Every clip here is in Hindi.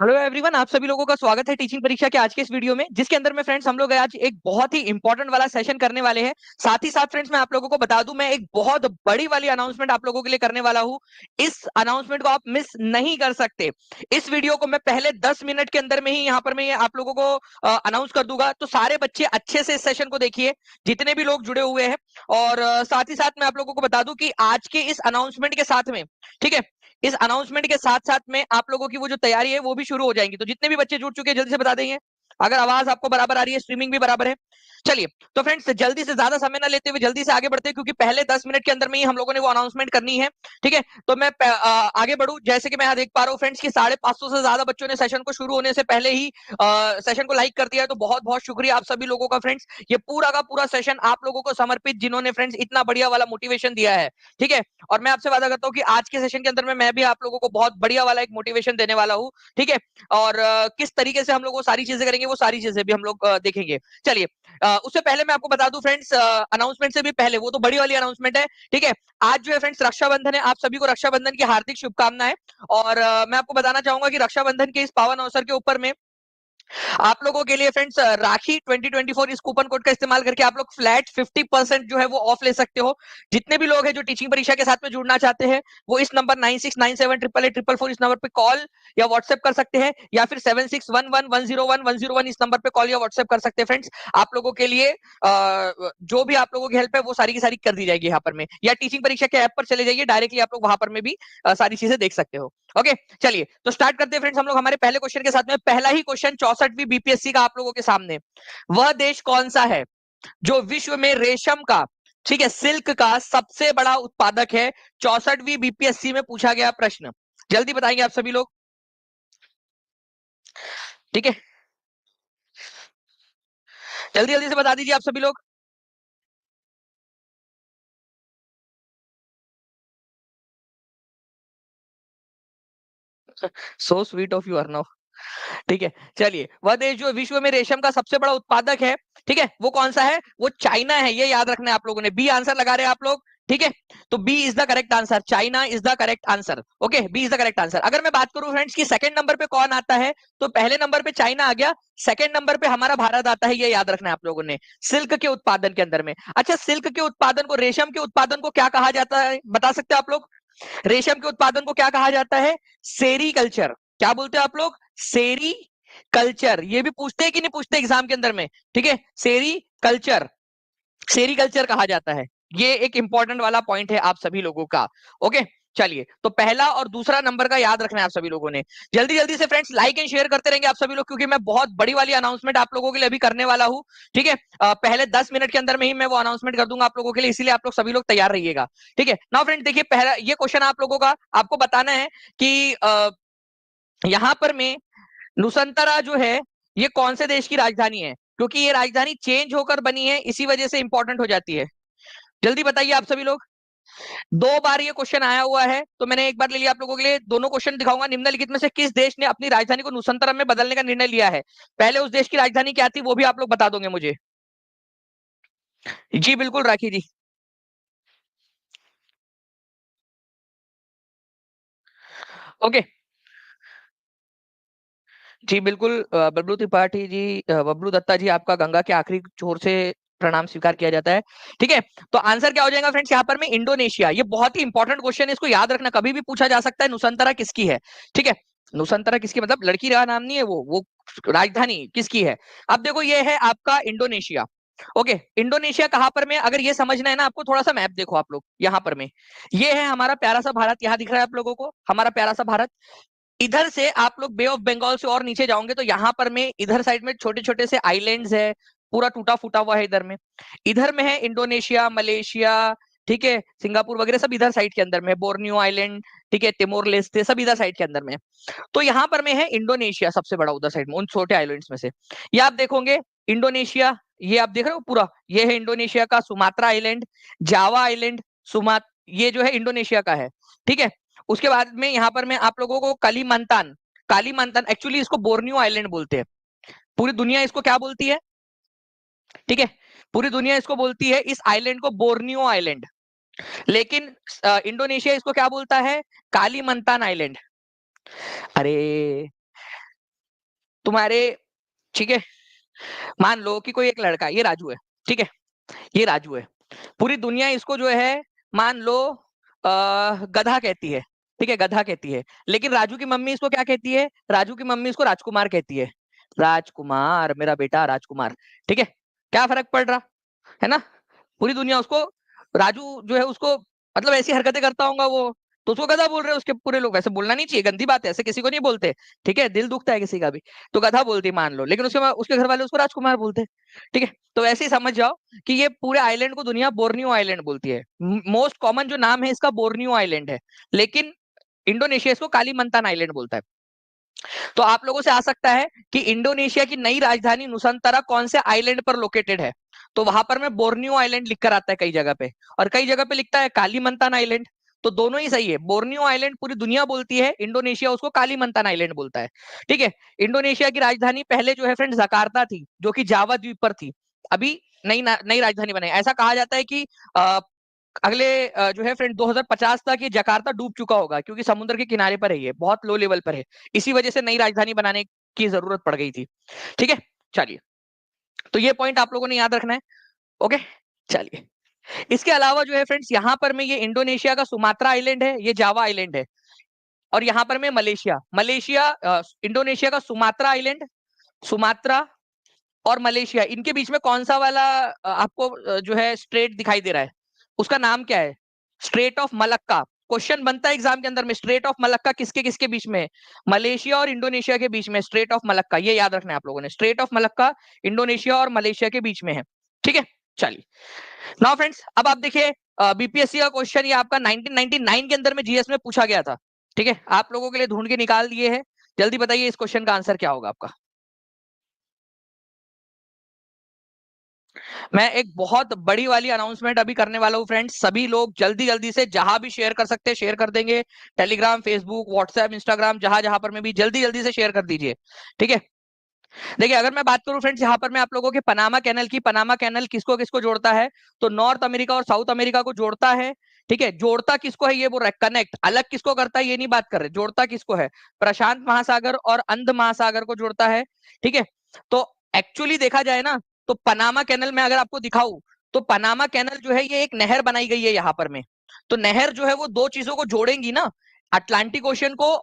हेलो एवरीवन, आप सभी लोगों का स्वागत है टीचिंग परीक्षा के आज के इस वीडियो में, जिसके अंदर में फ्रेंड्स हम लोग आज एक बहुत ही इंपॉर्टेंट वाला सेशन करने वाले हैं। साथ ही साथ फ्रेंड्स मैं आप लोगों को बता दूं, मैं एक बहुत बड़ी वाली अनाउंसमेंट आप लोगों के लिए करने वाला हूं। इस अनाउंसमेंट को आप मिस नहीं कर सकते। इस वीडियो को मैं पहले 10 मिनट के अंदर में ही यहाँ पर मैं आप लोगों को अनाउंस कर दूंगा, तो सारे बच्चे अच्छे से इस सेशन को देखिए, जितने भी लोग जुड़े हुए हैं। और साथ ही साथ मैं आप लोगों को बता दूं कि आज के इस अनाउंसमेंट के साथ में, ठीक है, इस अनाउंसमेंट के साथ साथ में आप लोगों की वो जो तैयारी है वो भी शुरू हो जाएंगी। तो जितने भी बच्चे जुड़ चुके हैं जल्दी से बता देंगे अगर आवाज आपको बराबर आ रही है, स्ट्रीमिंग भी बराबर है। चलिए, तो फ्रेंड्स जल्दी से ज्यादा समय ना लेते हुए जल्दी से आगे बढ़ते हैं, क्योंकि पहले 10 मिनट के अंदर में ही हम लोगों ने वो अनाउंसमेंट करनी है। ठीक है, तो मैं आगे बढ़ूं। जैसे कि मैं यहाँ देख पा रहा हूँ फ्रेंड्स की 550 से ज्यादा बच्चों ने सेशन को शुरू होने से पहले ही सेशन को लाइक कर दिया है। तो बहुत बहुत शुक्रिया आप सभी लोगों का फ्रेंड्स। ये पूरा का पूरा सेशन आप लोगों को समर्पित, जिन्होंने फ्रेंड्स इतना बढ़िया वाला मोटिवेशन दिया है। ठीक है, और मैं आपसे वादा करता हूँ कि आज के सेशन के अंदर में मैं भी आप लोगों को बहुत बढ़िया वाला एक मोटिवेशन देने वाला हूँ। ठीक है, और किस तरीके से हम लोग वो सारी चीजें करेंगे, वो सारी चीजें भी हम लोग देखेंगे। चलिए, उससे पहले मैं आपको बता दूं फ्रेंड्स, अनाउंसमेंट से भी पहले, वो तो बड़ी वाली अनाउंसमेंट है। ठीक है, आज जो है फ्रेंड्स रक्षाबंधन है। आप सभी को रक्षाबंधन की हार्दिक शुभकामनाएं। और मैं आपको बताना चाहूंगा कि रक्षाबंधन के इस पावन अवसर के ऊपर में आप लोगों के लिए फ्रेंड्स राखी 2024 इस कूपन कोड का इस्तेमाल करके आप लोग फ्लैट 50% जो है वो ऑफ ले सकते हो। जितने भी लोग हैं जो टीचिंग परीक्षा के साथ में जुड़ना चाहते हैं, वो इस नंबर 96978844 इस नंबर पे कॉल या व्हाट्सएप कर सकते हैं, या फिर 7611101101 इस नंबर पे कॉल या व्हाट्सएप कर सकते हैं फ्रेंड्स। आप लोगों के लिए जो भी आप लोगों की हेल्प है वो सारी की सारी कर दी जाएगी यहाँ पर में, या टीचिंग परीक्षा के ऐप पर चले जाइए, डायरेक्टली आप लोग वहां पर में भी सारी चीजें देख सकते हो। ओके, चलिए तो स्टार्ट करते हैं फ्रेंड्स हम लोग हमारे पहले क्वेश्चन के साथ में। पहला ही क्वेश्चन 64वीं बीपीएससी का आप लोगों के सामने। वह देश कौन सा है जो विश्व में रेशम का, ठीक है, सिल्क का सबसे बड़ा उत्पादक है? 64वीं बीपीएससी में पूछा गया प्रश्न, जल्दी बताएंगे आप सभी लोग। ठीक है, जल्दी जल्दी से बता दीजिए आप सभी लोग। So sweet of you Arnav. ठीक है, चलिए, वह देश जो विश्व में रेशम का सबसे बड़ा उत्पादक है, ठीक है, वो कौन सा है? वो चाइना है। ये याद रखना है आप लोगों ने। बी आंसर लगा रहे हैं आप लोग। ठीक है, तो B is the correct answer. China is the correct answer. Okay, B is the correct answer. अगर मैं बात करूं फ्रेंड्स की सेकंड नंबर पे कौन आता है, तो पहले नंबर पे चाइना आ गया, सेकंड नंबर पे हमारा भारत आता है। ये याद रखना है आप लोगों ने, सिल्क के उत्पादन के अंदर में। अच्छा, सिल्क के उत्पादन को, रेशम के उत्पादन को क्या कहा जाता है, बता सकते हो आप लोग? रेशम के उत्पादन को क्या कहा जाता है? सेरी कल्चर। क्या बोलते हो आप लोग? सेरी कल्चर। ये भी पूछते हैं कि नहीं पूछते एग्जाम के अंदर में? ठीक है, सेरी कल्चर, सेरीकल्चर कहा जाता है। ये एक इंपॉर्टेंट वाला पॉइंट है आप सभी लोगों का। ओके, चलिए, तो पहला और दूसरा नंबर का याद रखना है आप सभी लोगों ने। जल्दी जल्दी से फ्रेंड्स लाइक एंड शेयर करते रहेंगे आप सभी लोग, क्योंकि मैं बहुत बड़ी वाली अनाउंसमेंट आप लोगों के लिए अभी करने वाला हूं। ठीक है, पहले 10 मिनट के अंदर में ही मैं वो अनाउंसमेंट कर दूंगा आप लोगों के लिए, इसीलिए आप लोग सभी लोग तैयार रहिएगा। ठीक है, नाउ फ्रेंड देखिए, पहला ये क्वेश्चन आप लोगों का, आपको बताना है कि यहां पर में नुसंतरा जो है ये कौन से देश की राजधानी है? क्योंकि ये राजधानी चेंज होकर बनी है, इसी वजह से इंपॉर्टेंट हो जाती है। जल्दी बताइए आप सभी लोग। 2 बार ये क्वेश्चन आया हुआ है, तो मैंने एक बार ले लिया आप लोगों के लिए। दोनों क्वेश्चन दिखाऊंगा। निम्नलिखित में से किस देश ने अपनी राजधानी को नुसंतरम में बदलने का निर्णय लिया है? पहले उस देश की राजधानी क्या थी वो भी आप लोग बता दोगे मुझे। जी बिल्कुल राखी जी। ओके, जी बिल्कुल बबलू त्रिपाठी जी, बबलू दत्ता जी, आपका गंगा के आखिरी छोर से प्रणाम स्वीकार किया जाता है। ठीक है, तो आंसर क्या हो जाएगा फ्रेंड्स यहाँ पर में? इंडोनेशिया। ये बहुत ही इंपॉर्टेंट क्वेश्चन है, इसको याद रखना, कभी भी पूछा जा सकता है नुसंतरा किसकी है। ठीक है, नुसंतरा किसकी, मतलब लड़की का नाम नहीं है वो राजधानी किसकी है? अब देखो, ये है आपका इंडोनेशिया। ओके, इंडोनेशिया कहां पर में, अगर ये समझना है ना आपको, थोड़ा सा मैप देखो आप लोग यहाँ पर में। ये है हमारा प्यारा सा भारत, यहाँ दिख रहा है आप लोगों को हमारा प्यारा सा भारत। इधर से आप लोग बे ऑफ बंगाल से और नीचे जाओगे तो यहाँ पर में इधर साइड में छोटे छोटे से आइलैंड्स है, पूरा टूटा फूटा हुआ है इधर में। इधर में है इंडोनेशिया, मलेशिया, ठीक है, सिंगापुर वगैरह सब इधर साइड के अंदर में, बोर्नियो आइलैंड, ठीक है, तिमोर लेस्टे, सब इधर साइड के अंदर में। तो यहाँ पर में है इंडोनेशिया सबसे बड़ा उधर साइड में, उन छोटे आइलैंड्स में से। ये आप देखोगे इंडोनेशिया, ये आप देख रहे हो पूरा, ये है इंडोनेशिया का सुमात्रा आइलैंड, जावा आइलैंड, सुमात, ये जो है इंडोनेशिया का है। ठीक है, उसके बाद में यहाँ पर मैं आप लोगों को कलीमंतान, कालीमंतान, एक्चुअली इसको बोर्नियो आइलैंड बोलते हैं। पूरी दुनिया इसको क्या बोलती है? ठीक है, पूरी दुनिया इसको बोलती है, इस आइलैंड को बोर्नियो आइलैंड। लेकिन इंडोनेशिया इसको क्या बोलता है? कालीमंतान आइलैंड। अरे तुम्हारे, ठीक है, मान लो कि कोई एक लड़का है, ये राजू है, ठीक है, ये राजू है, पूरी दुनिया इसको जो है मान लो गधा कहती है, ठीक है, गधा कहती है, लेकिन राजू की मम्मी इसको क्या कहती है? राजू की मम्मी इसको राजकुमार कहती है। राजकुमार, मेरा बेटा राजकुमार, ठीक है, क्या फर्क पड़ रहा है ना? पूरी दुनिया उसको, राजू जो है उसको, मतलब ऐसी हरकतें करता होगा वो, तो उसको गधा बोल रहे हैं उसके पूरे लोग। वैसे बोलना नहीं चाहिए, गंदी बात है, ऐसे किसी को नहीं बोलते, ठीक है, दिल दुखता है किसी का भी, तो गधा बोलती मान लो, लेकिन उसके घर वाले उसको राजकुमार बोलते हैं, ठीक है। तो वैसे ही समझ जाओ कि ये पूरे आइलैंड को दुनिया बोर्नियो आइलैंड बोलती है। मोस्ट कॉमन जो नाम है इसका बोर्नियो आइलैंड है, लेकिन इंडोनेशिया इसको कालीमंतान आइलैंड बोलता है। तो आप लोगों से आ सकता है कि इंडोनेशिया की नई राजधानी नुसंतरा कौन से आइलैंड पर लोकेटेड है? तो वहां पर में बोर्नियो आइलैंड लिखकर आता है कई जगह पे, और कई जगह पे लिखता है कालीमंतान आइलैंड। तो दोनों ही सही है, बोर्नियो आइलैंड पूरी दुनिया बोलती है, इंडोनेशिया उसको कालीमंतान आइलैंड बोलता है, ठीक है। इंडोनेशिया की राजधानी पहले जो है फ्रेंड जकार्ता थी, जो कि जावा द्वीप पर थी। अभी नई राजधानी बनाई। ऐसा कहा जाता है कि अगले जो है फ्रेंड 2050 तक ये जकार्ता डूब चुका होगा, क्योंकि समुद्र के किनारे पर है, ये बहुत लो लेवल पर है, इसी वजह से नई राजधानी बनाने की जरूरत पड़ गई थी, ठीक है। चलिए, तो ये पॉइंट आप लोगों ने याद रखना है, ओके। चलिए, इसके अलावा जो है फ्रेंड्स, यहाँ पर में ये इंडोनेशिया का सुमात्रा आइलैंड है, ये जावा आइलैंड है, और यहाँ पर में मलेशिया, इंडोनेशिया का सुमात्रा आइलैंड, सुमात्रा और मलेशिया, इनके बीच में कौन सा वाला आपको जो है स्ट्रेट दिखाई दे रहा है? उसका नाम क्या है? Straight of Malacca. क्वेश्चन बनता है एग्जाम के अंदर में, स्ट्रेट ऑफ मलक्का किसके किसके बीच में है? मलेशिया और इंडोनेशिया के बीच में स्ट्रेट ऑफ मलक्का, ये याद रखना है आप लोगों ने, स्ट्रेट ऑफ मलक्का इंडोनेशिया और मलेशिया के बीच में है, ठीक है। चलिए, नाउ फ्रेंड्स, अब आप देखिए, बीपीएससी का क्वेश्चन ये आपका 1999 के अंदर में जीएस में पूछा गया था, ठीक है, आप लोगों के लिए ढूंढ के निकाल दिए हैं। जल्दी बताइए इस क्वेश्चन का आंसर क्या होगा आपका? मैं एक बहुत बड़ी वाली अनाउंसमेंट अभी करने वाला हूँ फ्रेंड्स, सभी लोग जल्दी जल्दी से जहां भी शेयर कर सकते हैं शेयर कर देंगे, टेलीग्राम, फेसबुक, व्हाट्सएप, इंस्टाग्राम, जहां जहां पर में भी जल्दी जल्दी से शेयर कर दीजिए, ठीक है। देखिए, अगर मैं बात करूं फ्रेंड्स, यहाँ पर मैं आप लोगों के पनामा कैनल की, पनामा कैनल किसको किसको जोड़ता है? तो नॉर्थ अमेरिका और साउथ अमेरिका को जोड़ता है, ठीक है। जोड़ता किसको है ये बोल रहा है, कनेक्ट अलग किसको करता है ये नहीं बात कर रहे, जोड़ता किसको है? प्रशांत महासागर और अंध महासागर को जोड़ता है, ठीक है। तो एक्चुअली देखा जाए ना, तो पनामा कैनल में अगर आपको दिखाऊं, तो पनामा कैनल जो है ये एक नहर बनाई गई है यहाँ पर में। तो नहर जो है वो दो चीजों को जोड़ेंगी ना, अटलांटिक ओशन को,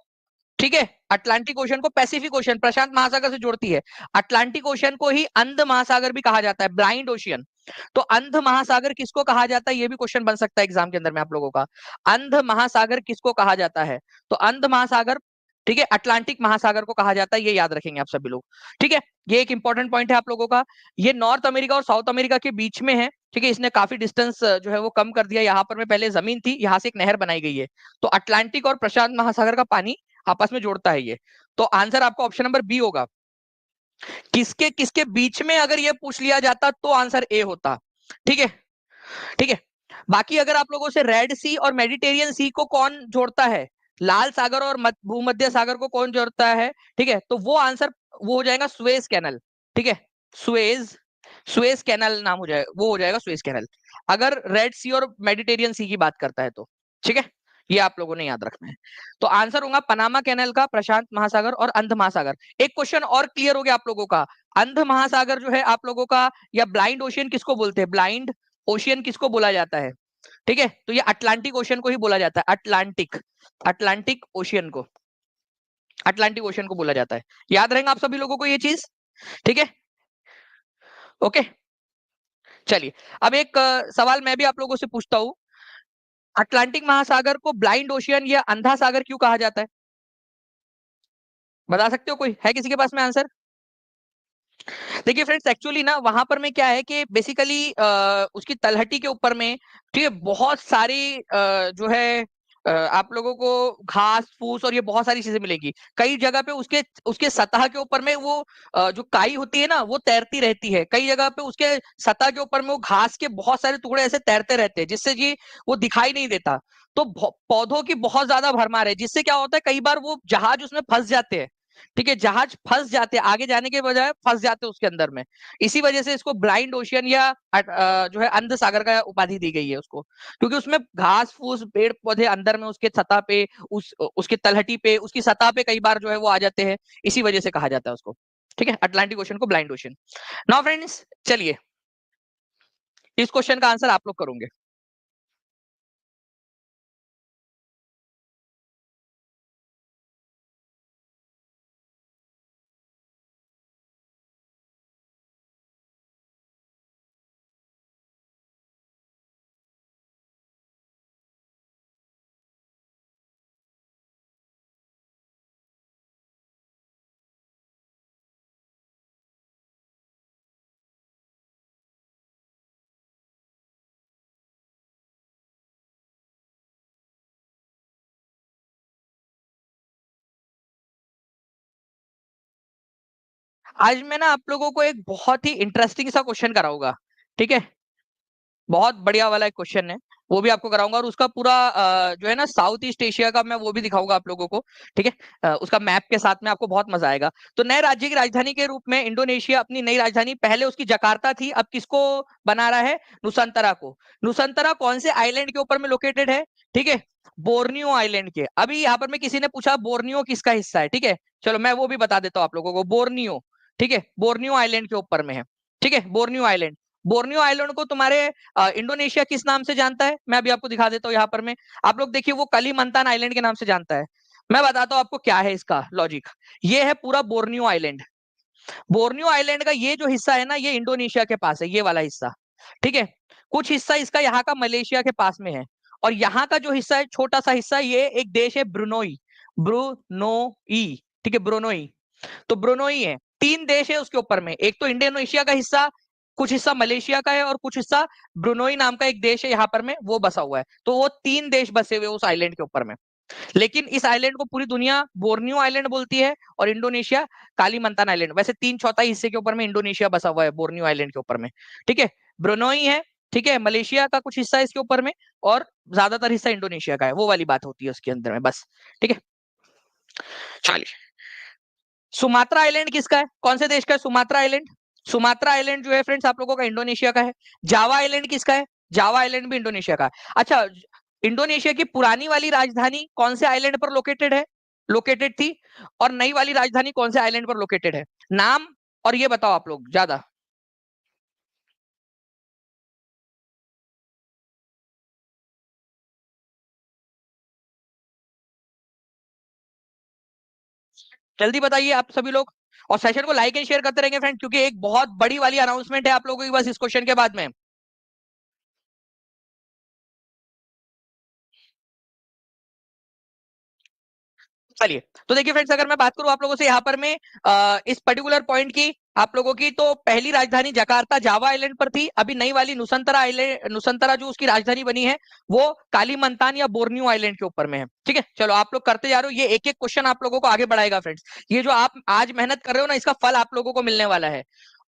ठीक है, अटलांटिक ओशन को पैसिफिक ओशन प्रशांत महासागर से जोड़ती है। अटलांटिक ओशन को ही अंध महासागर भी कहा जाता है, ब्लाइंड ओशियन। तो अंध महासागर किसको कहा जाता है, ये भी क्वेश्चन बन सकता है एग्जाम के अंदर में आप लोगों का, अंध महासागर किसको कहा जाता है? तो अंध महासागर, ठीक है, अटलांटिक महासागर को कहा जाता है, ये याद रखेंगे आप सभी लोग, ठीक है। ये एक इंपॉर्टेंट पॉइंट है आप लोगों का। ये नॉर्थ अमेरिका और साउथ अमेरिका के बीच में है, ठीक है, इसने काफी डिस्टेंस जो है वो कम कर दिया, यहाँ पर में पहले जमीन थी, यहाँ से एक नहर बनाई गई है। तो अटलांटिक और प्रशांत महासागर का पानी आपस में जोड़ता है ये। तो आंसर आपका ऑप्शन नंबर बी होगा। किसके किसके बीच में अगर ये पूछ लिया जाता तो आंसर ए होता, ठीक है, ठीक है। बाकी अगर आप लोगों से रेड सी और मेडिटेरियन सी को कौन जोड़ता है, लाल सागर और भूमध्य सागर को कौन जोड़ता है, ठीक है, तो वो आंसर वो हो जाएगा सुएज कैनल, ठीक है, सुएज, सुएज कैनल नाम हो जाएगा, वो हो जाएगा सुएज कैनल, अगर रेड सी और मेडिटेरियन सी की बात करता है तो, ठीक है। ये आप लोगों ने याद रखना है। तो आंसर होगा पनामा कैनल का, प्रशांत महासागर और अंध महासागर। एक क्वेश्चन और क्लियर हो गया आप लोगों का, अंध महासागर जो है आप लोगों का, या ब्लाइंड ओशियन किसको बोलते हैं, ब्लाइंड ओशियन किसको बोला जाता है, ठीक है, तो ये अटलांटिक ओशियन को ही बोला जाता है, अटलांटिक, अटलांटिक ओशियन को, अटलांटिक ओशियन को बोला जाता है। याद रहेगा आप सभी लोगों को ये चीज, ठीक है, ओके। चलिए, अब एक सवाल मैं भी आप लोगों से पूछता हूं, अटलांटिक महासागर को ब्लाइंड ओशियन या अंधा सागर क्यों कहा जाता है? बता सकते हो, कोई है किसी के पास में आंसर? देखिए फ्रेंड्स, एक्चुअली ना वहां पर में क्या है कि बेसिकली उसकी तलहटी के ऊपर में, ठीक है, बहुत सारी जो है आप लोगों को घास फूस और ये बहुत सारी चीजें मिलेगी। कई जगह पे उसके उसके सतह के ऊपर में वो जो काई होती है ना वो तैरती रहती है, कई जगह पे उसके सतह के ऊपर में वो घास के बहुत सारे टुकड़े ऐसे तैरते रहते हैं, जिससे जी वो दिखाई नहीं देता। तो पौधों की बहुत ज्यादा भरमार है, जिससे क्या होता है कई बार वो जहाज उसमें फंस जाते हैं, ठीक है, जहाज फंस जाते हैं, आगे जाने के बजाय फंस जाते हैं उसके अंदर में। इसी वजह से इसको ब्लाइंड ओशियन या जो है अंध सागर का उपाधि दी गई है उसको, क्योंकि उसमें घास फूस पेड़ पौधे अंदर में उसके सतह पे, उसके तलहटी पे, उसकी सतह पे कई बार जो है वो आ जाते हैं, इसी वजह से कहा जाता है उसको। ठीक है, अटलांटिक ओशन को ब्लाइंड ओशन। नाउ फ्रेंड्स चलिए इस क्वेश्चन का आंसर आप लोग करोगे। आज मैं ना आप लोगों को एक बहुत ही इंटरेस्टिंग सा क्वेश्चन कराऊंगा। ठीक है, बहुत बढ़िया वाला एक क्वेश्चन है, वो भी आपको कराऊंगा और उसका पूरा जो है ना साउथ ईस्ट एशिया का मैं वो भी दिखाऊंगा आप लोगों को। ठीक है, उसका मैप के साथ में आपको बहुत मजा आएगा। तो नए राज्य की राजधानी के रूप में इंडोनेशिया अपनी नई राजधानी, पहले उसकी जकार्ता थी, अब किसको बना रहा है? नुसंतरा को। नुसंतरा कौन से आइलैंड के ऊपर में लोकेटेड है? ठीक है, बोर्नियो आइलैंड के। अभी यहाँ पर में किसी ने पूछा बोर्नियो किसका हिस्सा है? ठीक है, चलो मैं वो भी बता देता हूँ आप लोगों को। बोर्नियो, ठीक है, बोर्नियो आइलैंड के ऊपर में है। ठीक है, बोर्नियो आइलैंड। बोर्नियो आइलैंड को तुम्हारे इंडोनेशिया किस नाम से जानता है? मैं अभी आपको दिखा देता हूँ यहाँ पर में। आप लोग देखिए, वो कलीमंतान आइलैंड के नाम से जानता है। मैं बताता हूँ आपको क्या है इसका लॉजिक। ये है पूरा बोर्नियो आइलैंड। बोर्नियो आइलैंड का ये जो हिस्सा है ना, ये इंडोनेशिया के पास है, ये वाला हिस्सा। ठीक है, कुछ हिस्सा इसका यहाँ का मलेशिया के पास में है, और यहाँ का जो हिस्सा है, छोटा सा हिस्सा, ये एक देश है ब्रुनोई। ब्रुनोई, ठीक है, ब्रुनोई। तो ब्रुनोई है, 3 देश है उसके ऊपर में। एक तो इंडोनेशिया का हिस्सा, कुछ हिस्सा मलेशिया का है, और कुछ हिस्सा ब्रुनोई नाम का एक देश है यहाँ पर में, वो बसा हुआ है। तो वो 3 देश बसे हुए उस आइलैंड के ऊपर में। लेकिन इस आइलैंड को पूरी दुनिया बोर्नियो आइलैंड बोलती है, और इंडोनेशिया कालीमंतान आइलैंड। वैसे 3/4 हिस्से के ऊपर में इंडोनेशिया बसा हुआ है बोर्नियो आइलैंड के ऊपर में। ठीक है, ब्रुनोई है, ठीक है, मलेशिया का कुछ हिस्सा है इसके ऊपर में, और ज्यादातर हिस्सा इंडोनेशिया का है, वो वाली बात होती है उसके अंदर में बस। ठीक है, चलिए। सुमात्रा आइलैंड किसका है? कौन से देश का है सुमात्रा आइलैंड? सुमात्रा आइलैंड जो है फ्रेंड्स आप लोगों का इंडोनेशिया का है। जावा आइलैंड किसका है? जावा आइलैंड भी इंडोनेशिया का है। अच्छा, इंडोनेशिया की पुरानी वाली राजधानी कौन से आइलैंड पर लोकेटेड है, लोकेटेड थी? और नई वाली राजधानी कौन से आइलैंड पर लोकेटेड है? नाम और ये बताओ आप लोग ज्यादा। जल्दी बताइए आप सभी लोग, और सेशन को लाइक एंड शेयर करते रहेंगे फ्रेंड, क्योंकि एक बहुत बड़ी वाली अनाउंसमेंट है आप लोगों की बस इस क्वेश्चन के बाद में। चलिए, तो देखिए फ्रेंड्स, अगर मैं बात करूं आप लोगों से यहाँ पर में इस पर्टिकुलर पॉइंट की, आप लोगों की, तो पहली राजधानी जकार्ता जावा आइलैंड पर थी। अभी नई वाली नुसंतरा आइलैंड, नुसंतरा जो उसकी राजधानी बनी है, वो कालीमंतान या बोर्नियो आइलैंड के ऊपर में है। ठीक है, चलो आप लोग करते जा रहे हो, ये एक एक क्वेश्चन आप लोगों को आगे बढ़ाएगा फ्रेंड्स। ये जो आप आज मेहनत कर रहे हो ना, इसका फल आप लोगों को मिलने वाला है।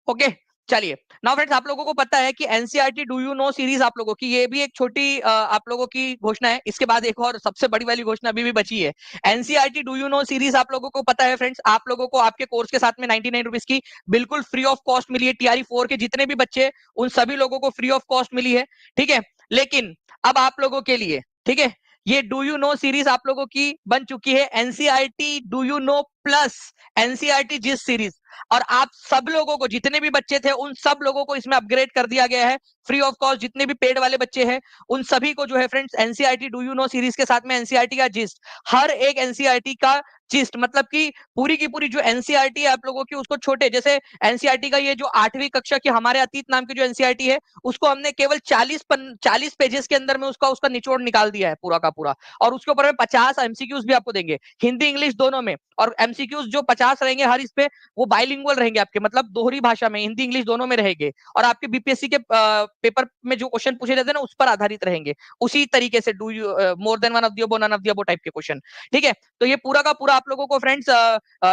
ओके, चलिए। नाउ फ्रेंड्स, आप लोगों को पता है कि NCERT do you know series आप लोगों की, ये भी एक छोटी आप लोगों की घोषणा है। इसके बाद एक और सबसे बड़ी वाली घोषणा अभी भी बची है। NCERT do you know series आप लोगों को पता है फ्रेंड्स, आप लोगों को आपके कोर्स के साथ में 99 रुपीज की बिल्कुल फ्री ऑफ कॉस्ट मिली है। टीआरई 4 के जितने भी बच्चे, उन सभी लोगों को फ्री ऑफ कॉस्ट मिली है। ठीक है, लेकिन अब आप लोगों के लिए, ठीक है, ये डू यू नो सीरीज आप लोगों की बन चुकी है NCERT do you know plus NCERT जिस सीरीज। और आप सब लोगों को, जितने भी बच्चे थे उन सब लोगों को इसमें अपग्रेड कर दिया गया है फ्री ऑफ कॉस्ट। जितने भी पेड वाले बच्चे हैं उन सभी को जो है friends, NCERT do you know series के साथ में एनसीईआरटी का जिस्ट, हर एक एनसीईआरटी का जिस्ट, मतलब कि पूरी की पूरी जो एनसीईआरटी है आप लोगों की, उसको छोटे, जैसे एनसीईआरटी का ये जो 8वीं कक्षा की हमारे अतीत नाम की जो एनसीईआरटी है, उसको हमने केवल 40 पेजेस के अंदर में उसका उसका निचोड़ निकाल दिया है पूरा का पूरा। और उसके ऊपर में 50 एमसीक्यूज भी आपको देंगे, हिंदी इंग्लिश दोनों में। और एमसीक्यूज जो 50 रहेंगे हर इस पे, वो बाइलिंगुअल रहेंगे आपके, मतलब दोहरी भाषा में, हिंदी इंग्लिश दोनों में रहेंगे। और आपके बीपीएससी के पेपर में जो क्वेश्चन पूछे जाते हैं ना, उस पर आधारित रहेंगे। उसी तरीके से do you more than one of दियो, नन ऑफ दियो टाइप के क्वेश्चन। ठीक है, तो ये पूरा का पूरा आप लोगों को friends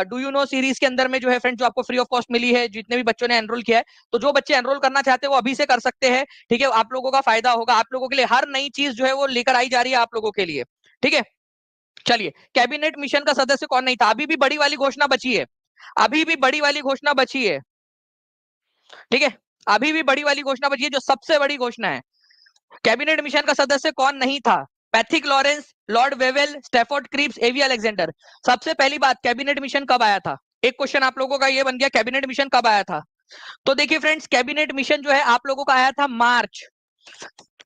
do you know series के अंदर में जो है फ्रेंड्स, जो आपको फ्री ऑफ कॉस्ट मिली है, जितने भी बच्चों ने एनरोल किया है। तो जो बच्चे एनरोल करना चाहते हैं वो अभी से कर सकते हैं। ठीक है, आप लोगों का फायदा होगा, आप लोगों के लिए हर नई चीज जो है वो लेकर आई जा रही है आप लोगों के लिए। ठीक है, चलिए। कैबिनेट मिशन का सदस्य कौन नहीं था? अभी भी बड़ी वाली घोषणा बची है, अभी भी बड़ी वाली घोषणा बची है। ठीक है, अभी भी बड़ी वाली घोषणा बची है, जो सबसे बड़ी घोषणा है। कैबिनेट मिशन का सदस्य कौन नहीं था? Pethick Lawrence, Lord Wavell, Stafford Cripps, A V Alexander. सबसे पहली बात, कैबिनेट मिशन कब आया था? एक क्वेश्चन आप लोगों का ये बन गया, कैबिनेट मिशन कब आया था? तो देखिए फ्रेंड्स, कैबिनेट मिशन जो है आप लोगों का आया था मार्च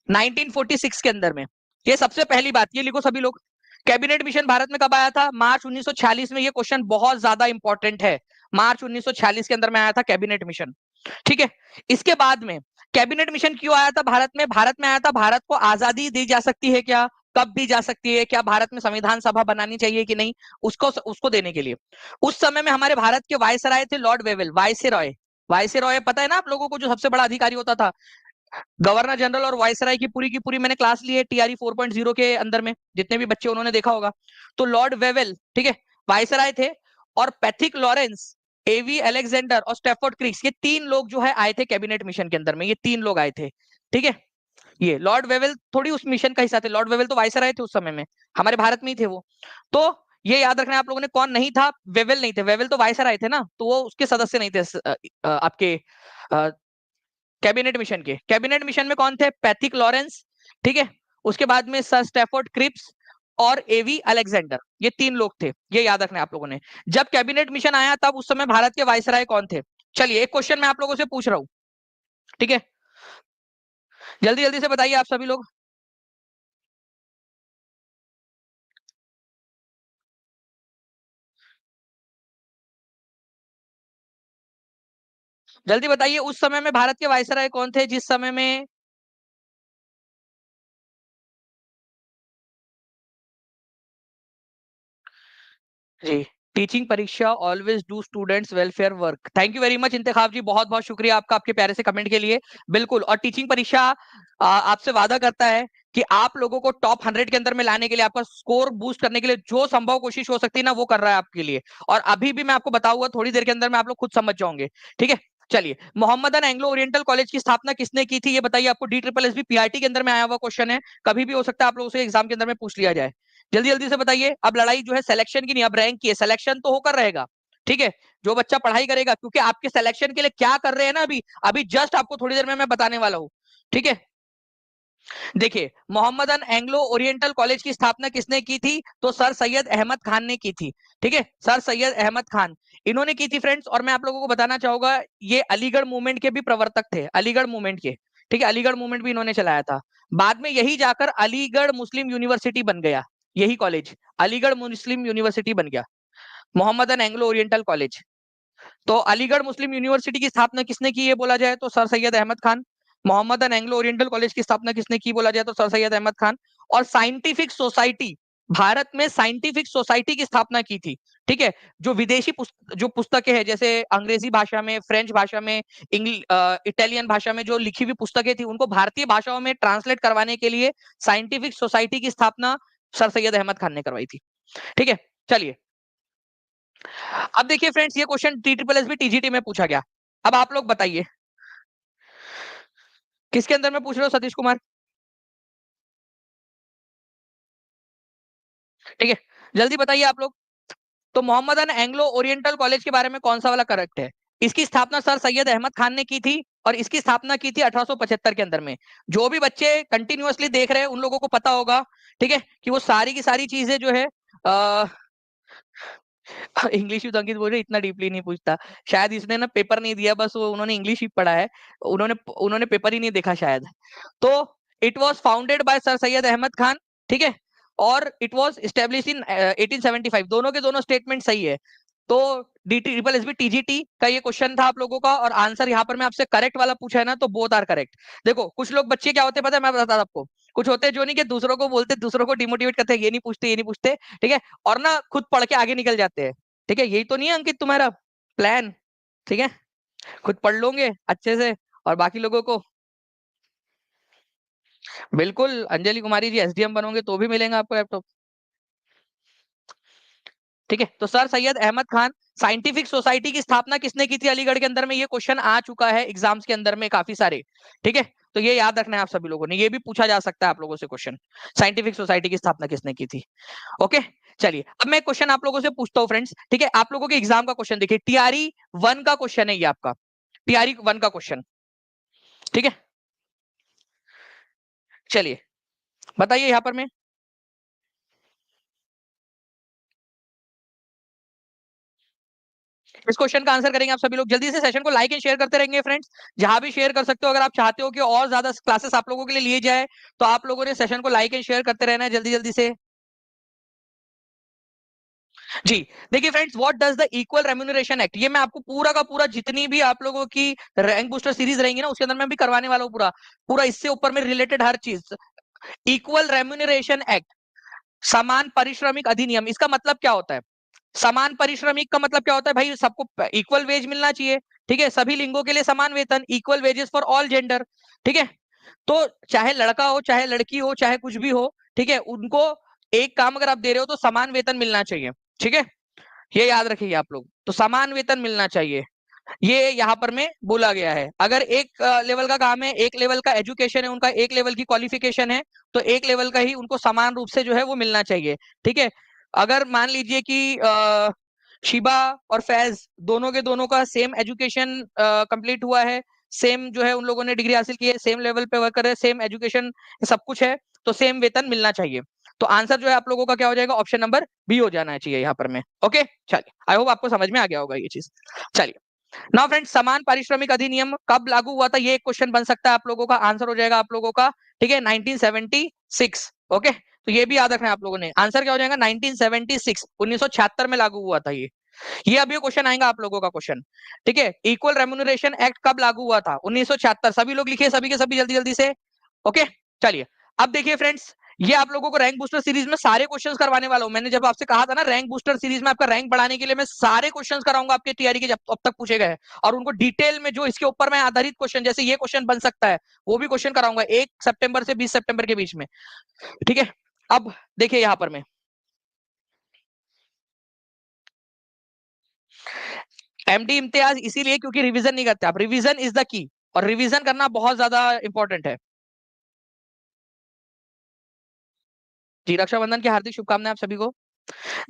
1946 के अंदर में। ये सबसे पहली बात, ये लिखो सभी लोग। कैबिनेट मिशन भारत में कब आया था? मार्च 1946 में। ये क्वेश्चन बहुत ज्यादा इंपॉर्टेंट है। मार्च 1946 के अंदर में आया था कैबिनेट मिशन। ठीक है। इसके बाद में कैबिनेट मिशन क्यों आया था भारत में? भारत में आया था, भारत को आजादी दी जा सकती है क्या, कब दी जा सकती है, क्या भारत में संविधान सभा बनानी चाहिए कि नहीं, उसको उसको देने के लिए। उस समय में हमारे भारत के वायसराय थे लॉर्ड वेवेल, वायसरॉय। वायसरॉय पता है ना आप लोगों को, जो सबसे बड़ा अधिकारी होता था। गवर्नर जनरल और वायसराय की पूरी मैंने क्लास ली है टीआरई 4.0 के अंदर में, जितने भी बच्चे उन्होंने देखा होगा। तो लॉर्ड वेवेल, ठीक है, वायसराय थे। और पैथिक लॉरेंस, एवी अलेक्जेंडर और स्टेफोर्ड क्रिक्स, ये तीन लोग जो है आए थे कैबिनेट मिशन के अंदर में। ये तीन लोग आए थे। ठीक है। ये लॉर्ड वेवेल थोड़ी उस मिशन का हिस्सा थे, लॉर्ड वेवेल तो वायसराय थे उस समय में, हमारे भारत में ही थे वो। तो ये याद रखना है आप लोगों ने, कौन नहीं था? वेवेल नहीं थे। वेवेल तो वायसराय थे ना, तो वो उसके सदस्य नहीं थे आपके कैबिनेट मिशन के। कैबिनेट मिशन में कौन थे? पैथिक लॉरेंस, ठीक है, उसके बाद में सर स्टैफोर्ड क्रिप्स और एवी अलेक्जेंडर, ये तीन लोग थे। ये याद रखना है आप लोगों ने। जब कैबिनेट मिशन आया तब उस समय भारत के वायसराय कौन थे? चलिए एक क्वेश्चन मैं आप लोगों से पूछ रहा हूं, ठीक है, जल्दी जल्दी से बताइए आप सभी लोग। जल्दी बताइए, उस समय में भारत के वायसराय कौन थे जिस समय में? जी, टीचिंग परीक्षा always do students welfare work. Thank you very much Intekhab ji, बहुत बहुत शुक्रिया आपका आपके प्यारे से कमेंट के लिए। बिल्कुल, और टीचिंग परीक्षा आपसे वादा करता है कि आप लोगों को टॉप 100 के अंदर में लाने के लिए, आपका स्कोर बूस्ट करने के लिए जो संभव कोशिश हो सकती है ना, वो कर रहा है आपके लिए। और अभी भी मैं आपको बताऊंगा थोड़ी देर के अंदर में, आप लोग खुद समझ जाओगे। ठीक है। चलिए, मोहम्मदन एंग्लो ओरिएंटल कॉलेज की स्थापना किसने की थी, ये बताइए। आपको D triple S B PRT के अंदर में आया हुआ क्वेश्चन है, कभी भी हो सकता है आप लोगों से एग्जाम के अंदर में पूछ लिया जाए। जल्दी जल्दी से बताइए। अब लड़ाई जो है सिलेक्शन की नहीं, अब रैंक की है। सिलेक्शन तो होकर रहेगा, ठीक है, जो बच्चा पढ़ाई करेगा, क्योंकि आपके सिलेक्शन के लिए क्या कर रहे हैं ना, अभी अभी जस्ट आपको थोड़ी देर में मैं बताने वाला हूं। ठीक है। देखिए, मोहम्मदन एंग्लो ओरिएंटल कॉलेज की स्थापना किसने की थी? तो सर सैयद अहमद खान ने की थी। ठीक है, सर सैयद अहमद खान इन्होंने की थी फ्रेंड्स। और मैं आप लोगों को बताना चाहूंगा, ये अलीगढ़ मूवमेंट के भी प्रवर्तक थे, अलीगढ़ मूवमेंट के। ठीक है, अलीगढ़ मूवमेंट भी इन्होंने चलाया था। बाद में यही जाकर अलीगढ़ मुस्लिम यूनिवर्सिटी बन गया, यही कॉलेज अलीगढ़ मुस्लिम यूनिवर्सिटी बन गया, मोहम्मदन एंग्लो ओरिएंटल कॉलेज। तो अलीगढ़ मुस्लिम यूनिवर्सिटी की स्थापना किसने की, ये बोला जाए तो sir Syed Ahmed Khan. Mohammedan Anglo Oriental College की स्थापना किसने की, बोला जाए तो सर सैयद अहमद खान। और साइंटिफिक सोसाइटी, भारत में साइंटिफिक सोसाइटी की स्थापना की थी। ठीक है, जो विदेशी जो पुस्तकें हैं, जैसे अंग्रेजी भाषा में, फ्रेंच भाषा में, इटालियन भाषा में जो लिखी हुई पुस्तकें थी, उनको भारतीय भाषाओं में ट्रांसलेट करवाने के लिए साइंटिफिक सोसाइटी की स्थापना सर सैयद अहमद खान ने करवाई थी। ठीक है। चलिए, अब देखिए फ्रेंड्स, ये question T triple S B TGT में पूछा गया। अब आप लोग बताइए, किसके अंदर में पूछ रहे हो सतीश कुमार? ठीक है, जल्दी बताइए आप लोग। तो मोहम्मदन एंग्लो ओरिएंटल कॉलेज के बारे में कौन सा वाला करेक्ट है? इसकी स्थापना सर सैयद अहमद खान ने की थी, और इसकी स्थापना की थी 1875 के अंदर में। जो भी बच्चे कंटिन्यूअसली देख रहे हैं उन लोगों को पता होगा, ठीक है, कि वो सारी की सारी चीजें जो है इंग्लिश भी तो अंकित बोल रहे इतना डीपली नहीं पूछता। शायद इसने ना पेपर नहीं दिया, बस वो उन्होंने इंग्लिश ही पढ़ा है, उन्होंने उन्होंने पेपर ही नहीं देखा शायद। तो it was founded by sir Syed Ahmed Khan. ठीक है, और इट वाज एस्टेब्लिश इन 1875। दोनों के दोनों स्टेटमेंट सही है। तो D triple S B TGT का ये क्वेश्चन था आप लोगों का, और आंसर यहाँ पर मैं आपसे करेक्ट वाला पूछा है ना, तो बोथ आर करेक्ट। देखो, कुछ लोग बच्चे क्या होते हैं पता है, मैं बताता हूं आपको। कुछ होते हैं जो नहीं, कि दूसरों को बोलते, दूसरों को डिमोटिवेट करते हैं, ये नहीं पूछते, ये नहीं पूछते, ठीक है, और ना खुद पढ़ के आगे निकल जाते हैं। ठीक है, यही तो नहीं है अंकित तुम्हारा प्लान? ठीक है, खुद पढ़ लोगे अच्छे से, और बाकी लोगों को। बिल्कुल, अंजलि कुमारी जी एसडीएम बनोगे तो भी मिलेगा आपको लैपटॉप। ठीक है, तो sir Syed Ahmed Khan. Scientific society की स्थापना किसने की थी अलीगढ़ के अंदर में? ये क्वेश्चन आ चुका है एग्जाम्स के अंदर में काफी सारे। ठीक है, तो ये याद रखना है आप सभी लोगों ने, ये भी पूछा जा सकता है आप लोगों से क्वेश्चन, साइंटिफिक सोसाइटी की स्थापना किसने की थी। ओके। चलिए, अब मैं क्वेश्चन आप लोगों से पूछता हूँ फ्रेंड्स। ठीक है, आप लोगों के एग्जाम का क्वेश्चन देखिए, टीआरई 1 का क्वेश्चन है ये आपका, टीआरई 1 का क्वेश्चन। ठीक है, चलिए बताइए यहाँ पर मैं। इस क्वेश्चन का आंसर करेंगे आप सभी लोग। जल्दी से सेशन को लाइक एंड शेयर करते रहेंगे फ्रेंड्स, जहां भी शेयर कर सकते हो। अगर आप चाहते हो कि और ज्यादा क्लासेस आप लोगों के लिए लिए जाए तो आप लोगों ने सेशन को लाइक एंड शेयर करते रहना है जल्दी जल्दी से। जी देखिए friends, what does the equal remuneration act, ये मैं आपको पूरा का पूरा जितनी भी आप लोगों की रैंक बूस्टर सीरीज रहेंगी ना उसके अंदर मैं भी करवाने वाला हूँ पूरा पूरा इससे ऊपर में रिलेटेड हर चीज। इक्वल रेम्यूनरेशन एक्ट, समान पारिश्रमिक अधिनियम, इसका मतलब क्या होता है? समान पारिश्रमिक का मतलब क्या होता है भाई? सबको इक्वल वेज मिलना चाहिए, ठीक है, सभी लिंगों के लिए समान वेतन, equal wages for all gender, ठीक है। तो चाहे लड़का हो चाहे लड़की हो चाहे कुछ भी हो, ठीक है, उनको एक काम अगर आप दे रहे हो तो समान वेतन मिलना चाहिए, ठीक है। ये याद रखिए आप लोग, तो समान वेतन मिलना चाहिए, ये यहाँ पर में बोला गया है। अगर एक लेवल का काम है, एक लेवल का एजुकेशन है उनका, एक लेवल की क्वालिफिकेशन है, तो एक लेवल का ही उनको समान रूप से जो है वो मिलना चाहिए, ठीक है। अगर मान लीजिए कि शिबा और फैज दोनों के दोनों का सेम एजुकेशन कंप्लीट हुआ है, सेम जो है उन लोगों ने डिग्री हासिल की है, सेम लेवल पे वर्क कर रहे हैं, सेम एजुकेशन सब कुछ है, तो सेम वेतन मिलना चाहिए। तो आंसर जो है आप लोगों का क्या हो जाएगा? ऑप्शन नंबर बी हो जाना चाहिए यहाँ पर में। ओके चलिए, आई होप आपको समझ में आ गया होगा ये चीज। चलिए नाउ फ्रेंड्स, समान पारिश्रमिक अधिनियम कब लागू हुआ था? ये एक क्वेश्चन बन सकता है आप लोगों का, आंसर हो जाएगा आप लोगों का, ठीक है, 1976। ओके, तो ये भी याद रखना है आप लोगों ने, आंसर क्या हो जाएगा? 1976, 1976 में लागू हुआ था ये अभी क्वेश्चन आएगा आप लोगों का क्वेश्चन, ठीक है। इक्वल रेम्यूनरेशन एक्ट कब लागू हुआ था? 1976। सभी लोग लिखिए, सभी के सभी जल्दी जल्दी से। ओके चलिए, अब देखिए फ्रेंड्स, ये आप लोगों को रैंक बूस्टर सीरीज में सारे क्वेश्चंस करवाने वाला हूं। मैंने जब आपसे कहा था ना रैंक बूस्टर सीरीज में आपका रैंक बढ़ाने के लिए मैं सारे क्वेश्चंस कराऊंगा आपके टीआरई के जब अब तक पूछे गए, और उनको डिटेल में जो इसके ऊपर मैं आधारित क्वेश्चन, जैसे ये क्वेश्चन बन सकता है, वो भी क्वेश्चन कराऊंगा 1 सितंबर से 20 सितंबर के बीच में, ठीक है। अब देखिए यहां पर मैं एमडी इम्तियाज इसीलिए क्योंकि रिवीजन नहीं करते आप, रिवीजन इज द की, और रिवीजन करना बहुत ज्यादा इंपॉर्टेंट है। जी रक्षाबंधन की हार्दिक शुभकामनाएं आप सभी को।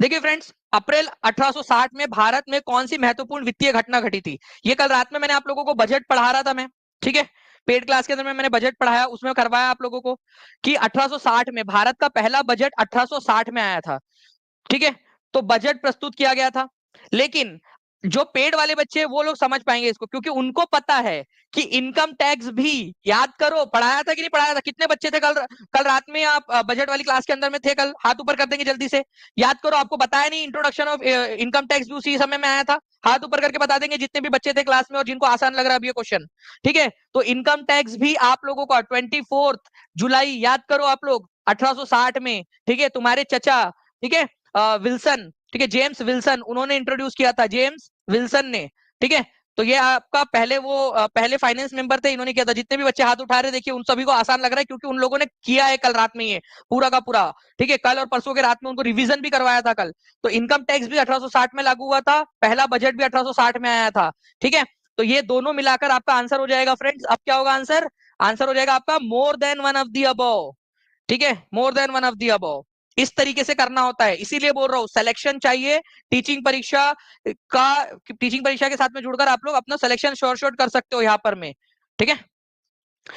देखिए फ्रेंड्स, अप्रैल 1860 में भारत में कौन सी महत्वपूर्ण वित्तीय घटना घटी थी? ये कल रात में मैंने आप लोगों को बजट पढ़ा रहा था मैं, ठीक है, पेड क्लास के अंदर में मैंने बजट पढ़ाया, उसमें करवाया आप लोगों को कि 1860 में भारत का पहला बजट 1860 में आया था, ठीक है। तो बजट प्रस्तुत किया गया था, लेकिन जो पेड वाले बच्चे वो लोग समझ पाएंगे इसको, क्योंकि उनको पता है कि इनकम टैक्स भी, याद करो पढ़ाया था कि नहीं पढ़ाया था? कितने बच्चे थे कल कल रात में आप बजट वाली क्लास के अंदर में थे? कल हाथ ऊपर कर देंगे जल्दी से, याद करो, आपको बताया नहीं इंट्रोडक्शन ऑफ इनकम टैक्स भी उसी समय में आया था? हाथ ऊपर करके बता देंगे जितने भी बच्चे थे क्लास में और जिनको आसान लग रहा है अभी ये क्वेश्चन, ठीक है। तो इनकम टैक्स भी आप लोगों का 24 जुलाई, याद करो आप लोग, 1860 में, ठीक है, तुम्हारे चचा, ठीक है, विल्सन, ठीक है, जेम्स विल्सन, उन्होंने इंट्रोड्यूस किया था, जेम्स विल्सन ने, ठीक है। तो ये आपका पहले वो पहले फाइनेंस मेंबर थे, इन्होंने किया था। जितने भी बच्चे हाथ उठा रहे देखिए उन सभी को आसान लग रहा है क्योंकि उन लोगों ने किया है कल रात में ये पूरा का पूरा, ठीक है, कल और परसों के रात में उनको रिवीजन भी करवाया था कल। तो इनकम टैक्स भी 1860 में लागू हुआ था, पहला बजट भी 1860 में आया था, ठीक है। तो ये दोनों मिलाकर आपका आंसर हो जाएगा फ्रेंड्स। अब क्या होगा आंसर? आंसर हो जाएगा आपका more than one of the above, ठीक है, more than one of the above. इस तरीके से करना होता है, इसीलिए बोल रहा हूं सिलेक्शन चाहिए टीचिंग परीक्षा का, टीचिंग परीक्षा के साथ में जुड़कर आप लोग अपना सिलेक्शन श्योर शॉर्ट कर सकते हो यहाँ पर में, ठीक है।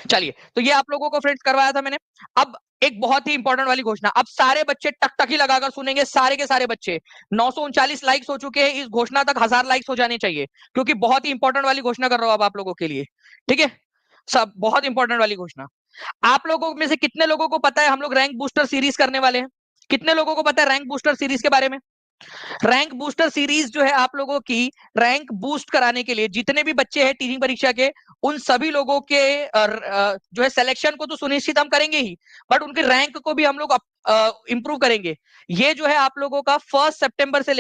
चलिए, तो ये आप लोगों को फ्रेंड्स करवाया था मैंने। अब एक बहुत ही इंपॉर्टेंट वाली घोषणा, अब सारे बच्चे टकटकी लगाकर सुनेंगे, सारे के सारे बच्चे। 939 लाइक्स हो चुके हैं, इस घोषणा तक 1000 लाइक्स हो जाने चाहिए, क्योंकि बहुत ही इंपॉर्टेंट वाली घोषणा कर रहा हूं अब आप लोगों के लिए, ठीक है। सब बहुत इंपॉर्टेंट वाली घोषणा। आप लोगों में से कितने लोगों को पता है हम लोग रैंक बूस्टर सीरीज करने वाले हैं? कितने लोगों को पता है रैंक बूस्टर सीरीज के बारे में? रैंक बूस्टर सीरीज जो है आप लोगों की, रैंक बूस्ट कराने के लिए जितने भी बच्चे हैं टीचिंग परीक्षा के, उन सभी लोगों के जो है सिलेक्शन को तो सुनिश्चित हम करेंगे ही, बट उनके रैंक को भी हम लोग इंप्रूव करेंगे। ये जो है आप लोगों का 1 सितंबर से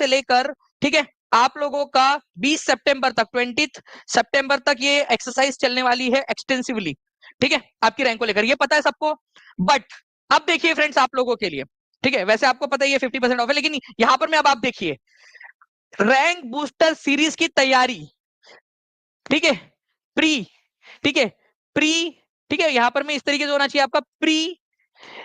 लेकर, ठीक है, आप लोगों का 20 सितंबर तक, 20 सितंबर तक ये एक्सरसाइज चलने वाली है एक्सटेंसिवली, ठीक है, आपकी रैंक को लेकर, ये पता है सबको। बट अब देखिए फ्रेंड्स आप लोगों के लिए, ठीक है, वैसे आपको पता है ये 50% ऑफ है, लेकिन यहां पर मैं, अब आप देखिए रैंक बूस्टर सीरीज की तैयारी, ठीक है, प्री, ठीक है, प्री, ठीक है, यहां पर मैं इस तरीके से होना चाहिए आपका pre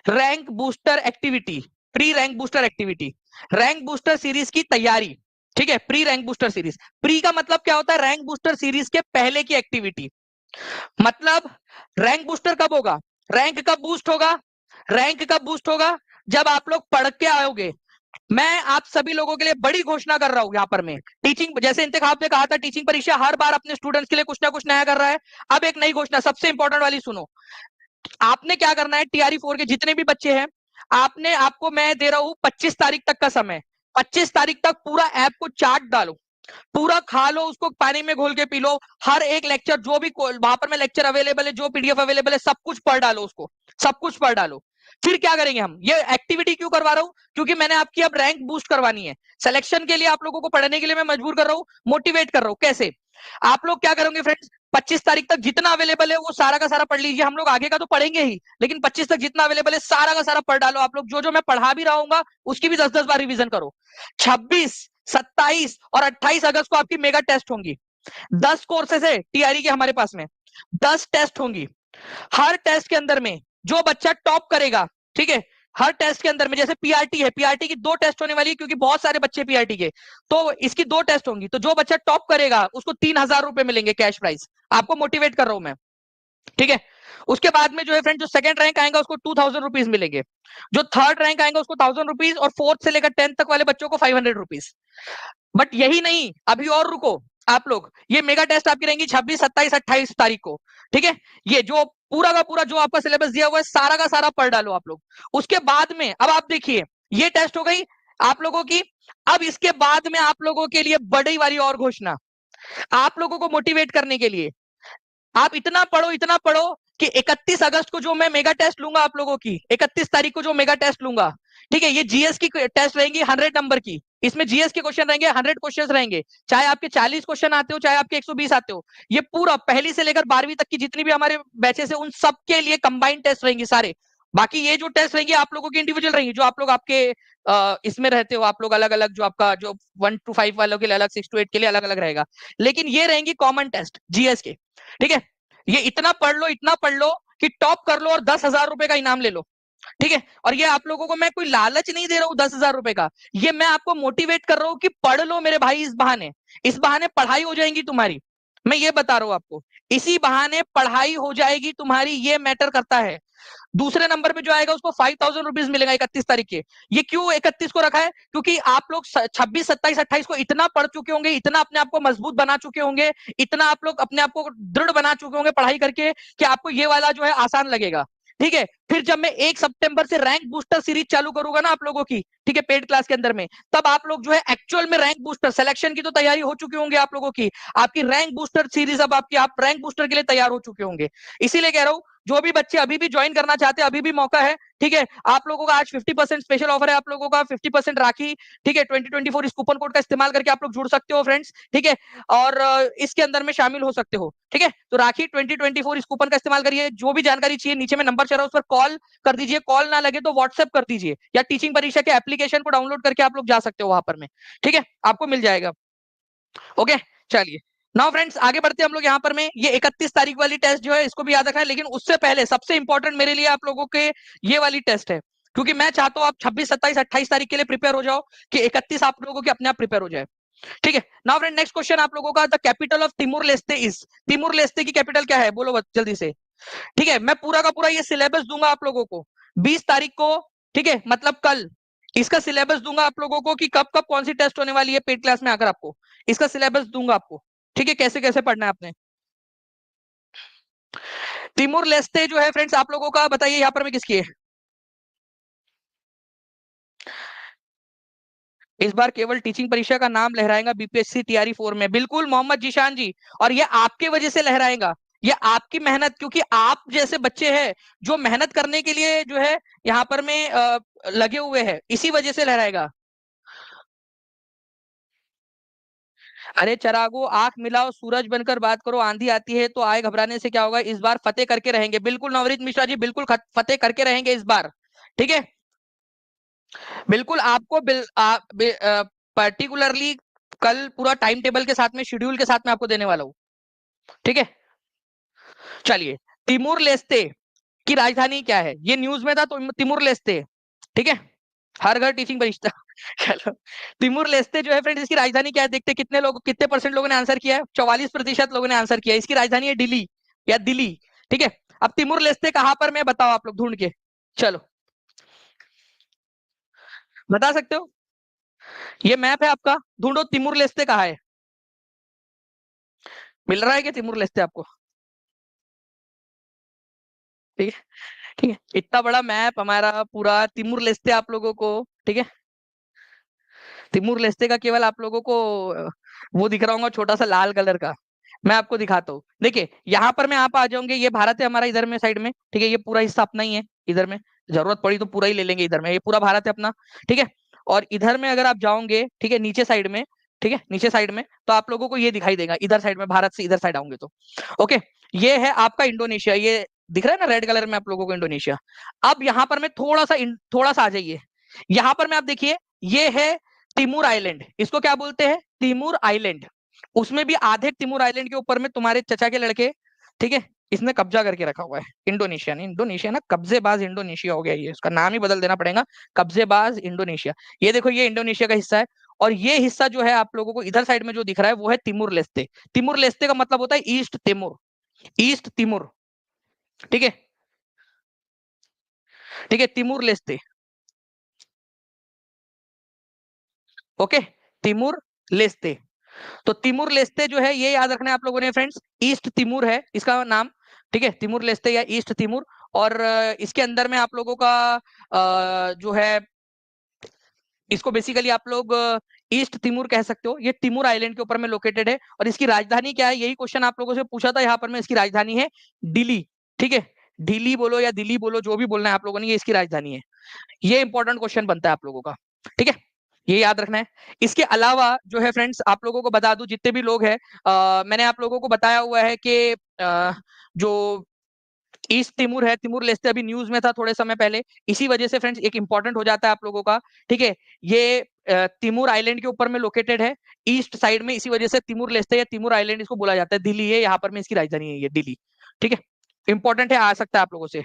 rank booster activity, pre rank booster activity, rank booster series की तैयारी, ठीक है, pre rank booster series. Pre का मतलब क्या होता है? रैंक बूस्टर सीरीज के पहले की एक्टिविटी। मतलब रैंक बूस्टर कब होगा? रैंक कब बूस्ट होगा? रैंक कब बूस्ट होगा? जब आप लोग पढ़ के आओगे, मैं आप सभी लोगों के लिए बड़ी घोषणा कर रहा हूं यहाँ पर मैं टीचिंग, जैसे इंतखाब ने कहा था टीचिंग परीक्षा हर बार अपने स्टूडेंट्स के लिए कुछ ना कुछ नया कर रहा है। अब एक नई घोषणा सबसे इंपॉर्टेंट वाली सुनो। आपने क्या करना है, टीआरई 4 के जितने भी बच्चे हैं, आपको मैं दे रहा हूं 25 तारीख तक का समय। 25 तारीख तक पूरा ऐप को चाट डालो, पूरा खा लो, उसको पानी में घोल के पी लो। हर एक लेक्चर जो भी वहां पर में लेक्चर अवेलेबल है, जो पीडीएफ अवेलेबल है, सब कुछ पढ़ डालो उसको, सब कुछ पढ़ डालो। फिर क्या करेंगे हम, ये एक्टिविटी क्यों करवा रहा हूं, क्योंकि मैंने आपकी अब रैंक बूस्ट करवानी है। सिलेक्शन के लिए आप लोगों को पढ़ने के लिए मैं मजबूर कर रहा हूं, मोटिवेट कर रहा हूं। कैसे आप लोग क्या करोगे फ्रेंड्स, 25 तारीख तक जितना अवेलेबल है वो सारा का सारा पढ़ लीजिए। हम लोग आगे का तो पढ़ेंगे ही, लेकिन 25 तक जितना अवेलेबल है सारा का सारा पढ़ डालो। आप लोग जो जो मैं पढ़ा भी रहा उसकी भी 10-10 बार रिवीजन करो। 26, 27 और 28 अगस्त को आपकी मेगा टेस्ट होंगी। 10 कोर्सेज है टीआरई के हमारे पास में, 10 टेस्ट होंगी। हर टेस्ट के अंदर में जो बच्चा टॉप करेगा, ठीक है, हर टेस्ट के अंदर में, जैसे पीआरटी है, पीआरटी की 2 टेस्ट होने वाली है क्योंकि बहुत सारे बच्चे पीआरटी के, तो इसकी 2 टेस्ट होंगी। तो जो बच्चा टॉप करेगा उसको 3,000 रुपए मिलेंगे कैश प्राइज। आपको मोटिवेट कर रहा हूं मैं, ठीक है। उसके बाद में जो है फ्रेंड, जो सेकंड रैंक आएगा उसको 2,000 रुपीज मिलेंगे। जो थर्ड रैंक आएगा उसको 1,000 रुपीज, और फोर्थ से लेकर 10th तक वाले बच्चों को 500 रुपीज। बट यही नहीं, अभी और रुको आप लोग, ये मेगा टेस्ट आपकी रहेंगी 26, 27, 28 तारीख को, ठीक है। ये जो पूरा का पूरा जो आपका सिलेबस दिया हुआ है सारा का सारा पढ़ डालो आप लोग। उसके बाद में अब आप देखिए, ये टेस्ट हो गई आप लोगों की। अब इसके बाद में आप लोगों के लिए बड़ी वाली और घोषणा, आप लोगों को मोटिवेट करने के लिए। आप इतना पढ़ो कि 31 अगस्त को जो मैं मेगा टेस्ट लूंगा आप लोगों की, 31 तारीख को जो मेगा टेस्ट लूंगा, ठीक है, ये जीएस की टेस्ट रहेंगी 100 नंबर की। इसमें जीएस के क्वेश्चन रहेंगे, 100 क्वेश्चन रहेंगे, चाहे आपके 40 क्वेश्चन आते हो चाहे आपके 120 आते हो। ये पूरा पहली से लेकर 12वीं तक की जितनी भी हमारे बैचेस है उन सबके लिए कंबाइंड टेस्ट रहेंगी सारे। बाकी ये जो टेस्ट रहेंगी आप लोगों की इंडिविजुअल रहेंगी, जो आप लोग आपके इसमें रहते हो, आप लोग अलग अलग, जो आपका जो 1 to 5 वालों के लिए अलग, 6 to 8 के लिए अलग अलग रहेगा। लेकिन ये रहेंगी कॉमन टेस्ट जीएस के, ठीक है। ये इतना पढ़ लो, इतना पढ़ लो कि टॉप कर लो और 10,000 रुपए का इनाम ले लो, ठीक है। और ये आप लोगों को मैं कोई लालच नहीं दे रहा हूं 10,000 रुपए का, ये मैं आपको मोटिवेट कर रहा हूं कि पढ़ लो मेरे भाई। इस बहाने पढ़ाई हो जाएगी तुम्हारी, मैं ये बता रहा हूं आपको। इसी बहाने पढ़ाई हो जाएगी तुम्हारी, ये मैटर करता है। दूसरे नंबर पे जो आएगा उसको 5,000 रुपीज मिलेगा 31 तारीख के। ये क्यों 31 को रखा है, क्योंकि आप लोग 26, 27, 28 को इतना पढ़ चुके होंगे, इतना अपने आप को मजबूत बना चुके होंगे, इतना आप लोग अपने आप को दृढ़ बना चुके होंगे पढ़ाई करके, कि आपको ये वाला जो है आसान लगेगा, ठीक है। फिर जब मैं 1 सितंबर से रैंक बूस्टर सीरीज चालू करूंगा ना आप लोगों की, ठीक है, पेड क्लास के अंदर में, तब आप लोग जो है एक्चुअल में रैंक बूस्टर सिलेक्शन की तो तैयारी हो चुकी होंगे आप लोगों की। आपकी रैंक बूस्टर सीरीज अब आपकी, आप रैंक बूस्टर के लिए तैयार हो चुके होंगे। इसीलिए कह रहा हूं, जो भी बच्चे अभी भी ज्वाइन करना चाहते हैं अभी भी मौका है, ठीक है। आप लोगों का आज 50% स्पेशल ऑफर है, आप लोगों का 50% राखी, ठीक है। 2024 इस कूपन कोड का इस्तेमाल करके आप लोग जुड़ सकते हो फ्रेंड्स, ठीक है। और इसके अंदर में शामिल हो सकते हो, ठीक है। तो राखी 2024 इस कूपन का इस्तेमाल करिए। जो भी जानकारी चाहिए नीचे में नंबर चल रहा है उस पर कॉल कर दीजिए, कॉल ना लगे तो व्हाट्सएप कर दीजिए, या टीचिंग परीक्षा के एप्लीकेशन को डाउनलोड करके आप लोग जा सकते हो वहां पर में, ठीक है, आपको मिल जाएगा। ओके, चलिए। नाउ फ्रेंड्स आगे बढ़ते हैं हम लोग यहाँ पर में। ये 31 तारीख वाली टेस्ट जो है इसको भी याद रखना है, लेकिन उससे पहले सबसे इंपॉर्टेंट मेरे लिए आप लोगों के ये वाली टेस्ट है, क्योंकि मैं चाहता हूं आप 26, 27, 28 तारीख के लिए प्रिपेयर हो जाओ, कि 31 आप लोगों के अपने आप प्रिपेयर हो जाए, ठीक है। नाउ फ्रेंड नेक्स्ट क्वेश्चन आप लोगों का, the capital of Timor Leste is, Timor Leste की कैपिटल क्या है, बोलो जल्दी से, ठीक है। मैं पूरा का पूरा ये सिलेबस दूंगा आप लोगों को 20 तारीख को, ठीक है, मतलब कल। इसका सिलेबस दूंगा आप लोगों को कि कब कब कौन सी टेस्ट होने वाली है, पेड क्लास में आकर आपको इसका सिलेबस दूंगा आपको, ठीक है, कैसे कैसे पढ़ना है आपने। तिमोर लेस्ते जो है फ्रेंड्स आप लोगों का, बताइए यहाँ पर मैं किसकी है। इस बार केवल टीचिंग परीक्षा का नाम लहराएगा बीपीएससी टीआरई 4 में, बिल्कुल मोहम्मद जीशान जी। और ये आपके वजह से लहराएगा, ये आपकी मेहनत, क्योंकि आप जैसे बच्चे हैं जो मेहनत करने के लिए जो है यहाँ पर में लगे हुए हैं, इसी वजह से लहराएगा। अरे चरागो, आंख मिलाओ, सूरज बनकर बात करो, आंधी आती है तो आए, घबराने से क्या होगा, इस बार फतेह करके रहेंगे। बिल्कुल नवरीत मिश्रा जी, बिल्कुल फतेह करके रहेंगे इस बार, ठीक है। बिल्कुल आपको पर्टिकुलरली कल पूरा टाइम टेबल के साथ में, शेड्यूल के साथ में आपको देने वाला हूँ, ठीक है। चलिए, तिमूर लेस्ते की राजधानी क्या है, ये न्यूज में था तो तिमूर लेस्ते, ठीक है, हर घर टीचिंग बरिश्ता। चलो, तिमूर लेस्ते जो है फ्रेंड्स, इसकी राजधानी क्या है, देखते कितने लोग, कितने परसेंट लोगों ने आंसर किया है। 44% लोगों ने आंसर किया है। इसकी राजधानी है दिल्ली, या दिल्ली, ठीक है। अब तिमूर लेस्ते कहां पर, मैं बताओ आप लोग ढूंढ के, चलो बता सकते हो। ये मैप है आपका, ढूंढो तिमुर लेस्ते कहाँ है। मिल रहा है क्या तिमुर लेस्ते आपको? ठीक है, ठीक है, इतना बड़ा मैप हमारा पूरा तिमुर लेस्ते आप लोगों को, ठीक है, तिमुर लेस्ते का केवल आप लोगों को वो दिख रहा होगा छोटा सा लाल कलर का। मैं आपको दिखाता हूँ, देखिए यहाँ पर मैं आप आ जाऊंगे, ये भारत है हमारा इधर में साइड में, ठीक है, ये पूरा हिस्सा अपना ही है इधर में, जरूरत पड़ी तो पूरा ही ले लेंगे इधर में, ये पूरा भारत है अपना, ठीक है। और इधर में अगर आप जाओगे, ठीक है, नीचे साइड में, ठीक है, नीचे साइड में, तो आप लोगों को ये दिखाई देगा इधर साइड में, भारत से इधर साइड आऊंगे तो, ओके। ये है आपका इंडोनेशिया, ये दिख रहा है ना रेड कलर में आप लोगों को इंडोनेशिया। अब यहाँ पर मैं थोड़ा सा आ जाइए, यहाँ पर मैं आप देखिए, ये है तिमूर आइलैंड, इसको क्या बोलते हैं, तिमूर आइलैंड। उसमें भी आधे तिमूर आइलैंड के ऊपर में तुम्हारे चचा के लड़के, ठीक है, इसने कब्जा करके रखा हुआ है। इंडोनेशिया नहीं, इंडोनेशिया ना, कब्जेबाज इंडोनेशिया हो गया, ये इसका नाम ही बदल देना पड़ेगा, कब्जेबाज इंडोनेशिया। ये देखो ये इंडोनेशिया का हिस्सा है, और ये हिस्सा जो है आप लोगों को इधर साइड में जो दिख रहा है वो है तिमूर लेस्ते। तिमूर लेस्ते का मतलब होता है ईस्ट तिमूर, ईस्ट तिमूर, ठीक है, ठीक है, तिमूर लेस्ते, ओके, तिमूर लेस्ते। तो तिमूर लेस्ते जो है ये याद रखना है आप लोगों ने फ्रेंड्स, ईस्ट तिमूर है इसका नाम, ठीक है, तिमूर लेस्ते या ईस्ट तिमूर। और इसके अंदर में आप लोगों का जो है, इसको बेसिकली आप लोग ईस्ट तिमूर कह सकते हो, ये तिमूर आइलैंड के ऊपर में लोकेटेड है। और इसकी राजधानी क्या है, यही क्वेश्चन आप लोगों से पूछा था, यहाँ पर में इसकी राजधानी है दिल्ली, ठीक है, दिल्ली बोलो या दिल्ली बोलो, जो भी बोलना है आप लोगों ने, ये इसकी राजधानी है। ये इंपॉर्टेंट क्वेश्चन बनता है आप लोगों का, ठीक है, ये याद रखना है। इसके अलावा जो है फ्रेंड्स आप लोगों को बता दूं, जितने भी लोग हैं, मैंने आप लोगों को बताया हुआ है कि जो ईस्ट तिमूर है, तिमूर लेस्ते अभी न्यूज में था थोड़े समय पहले, इसी वजह से फ्रेंड्स एक इंपॉर्टेंट हो जाता है आप लोगों का, ठीक है। ये तिमूर आइलैंड के ऊपर में लोकेटेड है, ईस्ट साइड में, इसी वजह से तिमूर लेस्ते या तिमूर आइलैंड इसको बोला जाता है। दिल्ली है यहाँ पर में इसकी राजधानी है, ये दिल्ली, ठीक है, इंपॉर्टेंट है, आ सकता है आप लोगों से,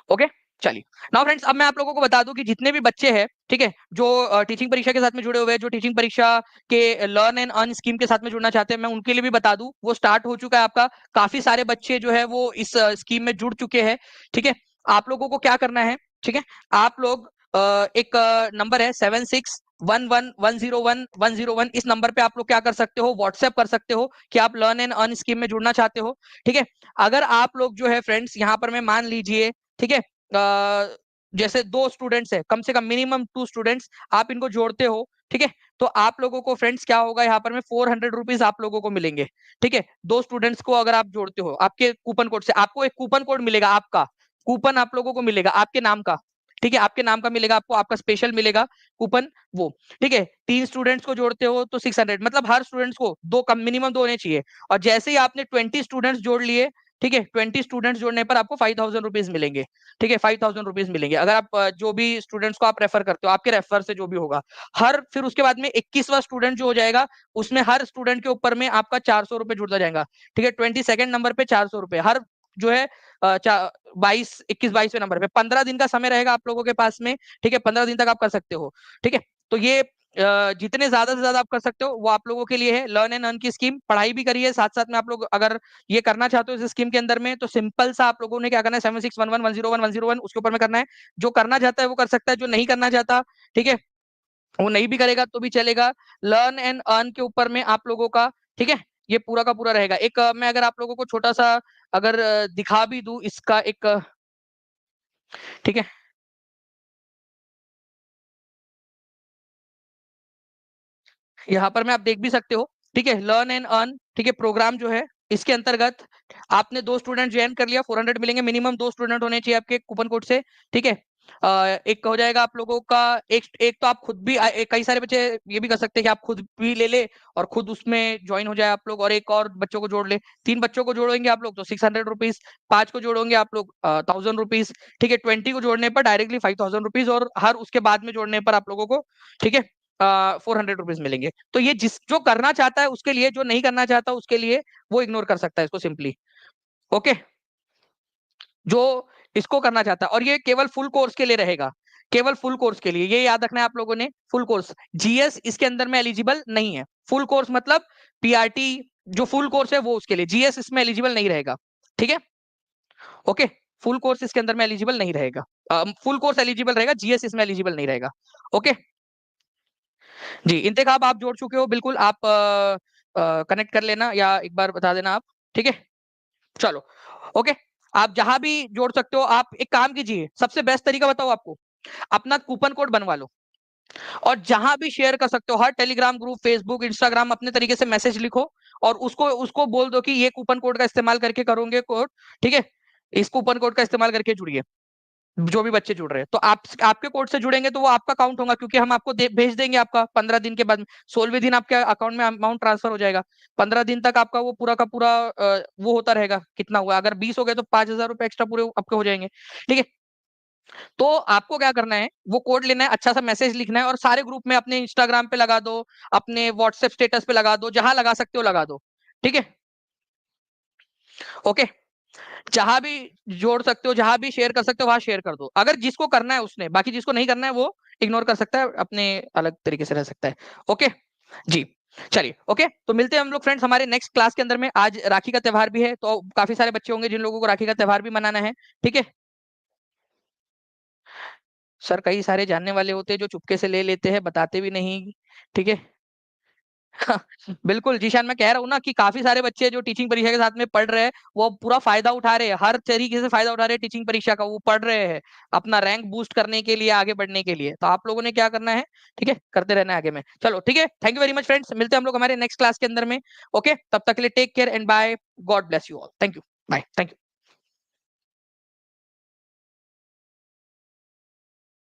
ओके। चलिए, नाउ फ्रेंड्स अब मैं आप लोगों को बता दूं कि जितने भी बच्चे हैं, ठीक है, जो टीचिंग परीक्षा के साथ में जुड़े हुए हैं, जो टीचिंग परीक्षा के लर्न एंड अर्न स्कीम के साथ में जुड़ना चाहते हैं, मैं उनके लिए भी बता दूं, वो स्टार्ट हो चुका है आपका। काफी सारे बच्चे जो है वो इस स्कीम में जुड़ चुके हैं, ठीक है। आप लोगों को क्या करना है, ठीक है, आप लोग एक नंबर है 7611101101, इस नंबर पे आप लोग क्या कर सकते हो, व्हाट्सएप कर सकते हो कि आप लर्न एंड अर्न स्कीम में जुड़ना चाहते हो, ठीक है। अगर आप लोग जो है फ्रेंड्स यहाँ पर मैं मान लीजिए, ठीक है, जैसे दो स्टूडेंट्स है, कम से कम मिनिमम 2 स्टूडेंट्स, आप इनको जोड़ते हो, ठीक है, तो आप लोगों को फ्रेंड्स क्या होगा, यहाँ पर में 400 रुपीज आप लोगों को मिलेंगे, ठीक है। दो स्टूडेंट्स को अगर आप जोड़ते हो, आपके कूपन कोड से आपको एक कूपन कोड मिलेगा, आपका कूपन आप लोगों को मिलेगा आपके नाम का, ठीक है, आपके नाम का मिलेगा आपको, आपका स्पेशल मिलेगा कूपन वो, ठीक है। 3 स्टूडेंट्स को जोड़ते हो तो 600, मतलब हर स्टूडेंट्स को दो, कम मिनिमम दो होने चाहिए। और जैसे ही आपने 20 स्टूडेंट्स जोड़ लिए, ठीक है, 20 स्टूडेंट्स जोड़ने पर आपको 5000 रुपीज मिलेंगे, ठीक है, 5000 रुपीज मिलेंगे, अगर आप जो भी स्टूडेंट्स को आप रेफर करते हो, आपके रेफर से जो भी होगा। हर फिर उसके बाद में 21वां स्टूडेंट जो हो जाएगा, उसमें हर स्टूडेंट के ऊपर में आपका 400 रुपए जुड़ता जाएगा, ठीक है। 22nd नंबर पे 400 रुपए हर, जो है 21 22वें नंबर पे, 15 दिन का समय रहेगा आप लोगों के पास में, ठीक है, 15 दिन तक आप कर सकते हो, ठीक है। तो ये जितने ज्यादा से ज्यादा आप कर सकते हो वो आप लोगों के लिए है, लर्न एंड अर्न की स्कीम, पढ़ाई भी करिए साथ साथ में। आप लोग अगर ये करना चाहते हो इस स्कीम के अंदर में, तो सिंपल सा आप लोगों ने क्या करना है, 7611101101 उसके ऊपर में करना है। जो करना चाहता है वो कर सकता है, जो नहीं करना चाहता, ठीक है, वो नहीं भी करेगा तो भी चलेगा। लर्न एंड अर्न के ऊपर में आप लोगों का, ठीक है, ये पूरा का पूरा रहेगा। एक मैं अगर आप लोगों को छोटा सा अगर दिखा भी दूं इसका एक, ठीक है, यहाँ पर मैं आप देख भी सकते हो, ठीक है, लर्न एंड अर्न, ठीक है, प्रोग्राम जो है इसके अंतर्गत आपने 2 स्टूडेंट ज्वाइन कर लिया, 400 मिलेंगे, मिनिमम 2 स्टूडेंट होने चाहिए आपके कूपन कोड से, ठीक है। एक हो जाएगा आप लोगों का, एक एक तो आप खुद भी कई सारे बच्चे ये भी कर सकते हैं कि आप खुद भी ले ले और खुद उसमें ज्वाइन हो जाए आप लोग, और एक और बच्चों को जोड़ ले, 3 बच्चों को जोड़ेंगे आप लोग तो 600 रुपीज, 5 को जोड़ोगे आप लोग 1000 रुपीज, ठीक है, 20 को जोड़ने पर डायरेक्टली 5000 रुपीज, और हर उसके बाद में जोड़ने पर आप लोगों को, ठीक है, 400 रुपीज मिलेंगे। तो ये जिस जो करना चाहता है उसके लिए, जो नहीं करना चाहता उसके लिए वो इग्नोर कर सकता है इसको सिंपली, ओके। जो इसको करना चाहता है, और ये केवल फुल कोर्स के लिए रहेगा, केवल फुल कोर्स के लिए, ये याद रखना है आप लोगों ने, फुल कोर्स। जीएस इसके अंदर में एलिजिबल नहीं है, फुल कोर्स मतलब पीआरटी जो फुल कोर्स है वो उसके लिए, जीएस इसमें एलिजिबल नहीं रहेगा, ठीक है, ओके, फुल कोर्स इसके अंदर में एलिजिबल नहीं रहेगा, फुल कोर्स एलिजिबल रहेगा, जीएस इसमें एलिजिबल नहीं रहेगा। ओके जी, इंतखाब आप जोड़ चुके हो, बिल्कुल आप कनेक्ट कर लेना या एक बार बता देना आप, ठीक है। चलो ओके, आप जहां भी जोड़ सकते हो। आप एक काम कीजिए, सबसे बेस्ट तरीका बताओ आपको, अपना कूपन कोड बनवा लो और जहां भी शेयर कर सकते हो, हर टेलीग्राम ग्रुप, फेसबुक, इंस्टाग्राम, अपने तरीके से मैसेज लिखो और उसको उसको बोल दो कि ये कूपन कोड का इस्तेमाल करके करोगे कोड, ठीक है, इस कूपन कोड का इस्तेमाल करके जुड़िए। जो भी बच्चे जुड़ रहे हैं तो आप आपके कोड से जुड़ेंगे तो वो आपका काउंट होगा, क्योंकि हम आपको भेज देंगे, आपका 15 दिन के बाद 16वें दिन आपके अकाउंट में अमाउंट ट्रांसफर हो जाएगा। 15 दिन तक आपका वो पूरा का पूरा वो होता रहेगा, कितना हुआ, अगर 20 हो गए तो 5,000 रुपए एक्स्ट्रा पूरे आपके हो जाएंगे, ठीक है। तो आपको क्या करना है, वो कोड लेना है, अच्छा सा मैसेज लिखना है और सारे ग्रुप में, अपने इंस्टाग्राम पे लगा दो, अपने व्हाट्सएप स्टेटस पे लगा दो, जहां लगा सकते हो लगा दो, ठीक है। ओके, जहां भी जोड़ सकते हो, जहां भी शेयर कर सकते हो वहां शेयर कर दो, अगर जिसको करना है उसने, बाकी जिसको नहीं करना है वो इग्नोर कर सकता है, अपने अलग तरीके से रह सकता है। ओके जी, चलिए ओके, तो मिलते हैं हम लोग फ्रेंड्स हमारे नेक्स्ट क्लास के अंदर में। आज राखी का त्योहार भी है, तो काफी सारे बच्चे होंगे जिन लोगों को राखी का त्योहार भी मनाना है, ठीक है। सर कई सारे जानने वाले होते हैं जो चुपके से ले लेते हैं, बताते भी नहीं, ठीक है। बिल्कुल जीशान, मैं कह रहा हूँ ना कि काफी सारे बच्चे जो टीचिंग परीक्षा के साथ में पढ़ रहे हैं वो पूरा फायदा उठा रहे हैं, हर तरीके से फायदा उठा रहे हैं टीचिंग परीक्षा का, वो पढ़ रहे हैं अपना रैंक बूस्ट करने के लिए, आगे बढ़ने के लिए। तो आप लोगों ने क्या करना है, ठीक है, करते रहना है आगे में। चलो ठीक है, thank you very much friends, मिलते हैं हम लोग हमारे नेक्स्ट क्लास के अंदर में। ओके, तब तक के लिए take care and bye, God bless you all, thank you, bye, thank you.